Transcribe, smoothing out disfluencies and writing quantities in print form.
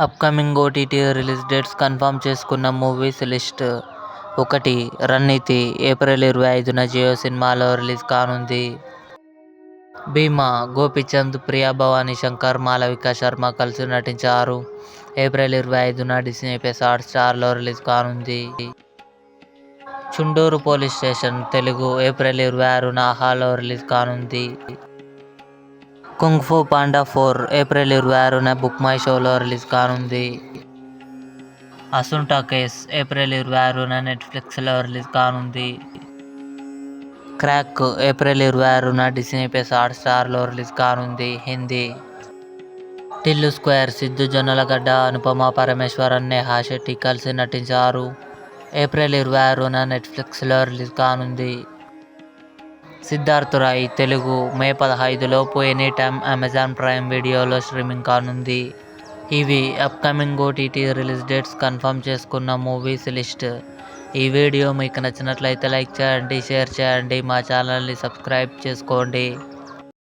Upcoming OTT release dates confirm చేసుకున్న movies list. 1. రన్-నీతి April 25న Jio సినిమాలో release కానుంది. భీమా గోపీచంద్, ప్రియా భవాని శంకర్, మాళవిక శర్మ కలిసి నటించారు. ఏప్రిల్ 25న డిస్నీ+ హాట్‌స్టార్లో రిలీజ్ కానుంది. Chunduru police station Telugu April 26న ఆహాలో రిలీజ్ కానుంది. కుంగ్-ఫూ పాండా 4 ఏప్రిల్ 26న బుక్ మై షోలో రిలీజ్ కానుంది. అసుంఠ కేస్ ఏప్రిల్ 26న నెట్‌ఫ్లిక్స్‌లో రిలీజ్ కానుంది. క్రాక్ ఏప్రిల్ 26న డిస్నీ+ హాట్‌స్టార్లో రిలీజ్ కానుంది. హిందీ. టిల్లు స్క్వేర్ సిద్దు జొన్నలగడ్డ, అనుపమ పరమేశ్వరన్, నేహా శెట్టి కలిసి నటించారు. ఏప్రిల్ 26న నెట్‌ఫ్లిక్స్‌లో రిలీజ్ కానుంది. సిద్ధార్థ్ రాయ్ తెలుగు మే 15లోపు ఎనీటైమ్ అమెజాన్ ప్రైమ్ వీడియోలో స్ట్రీమింగ్ కానుంది. ఇవి upcoming OTT release dates confirm చేసుకున్న మూవీస్ లిస్ట్. ఈ వీడియో మీకు నచ్చినట్లయితే లైక్ చేయండి, షేర్ చేయండి, మా ఛానల్ని సబ్స్క్రైబ్ చేసుకోండి.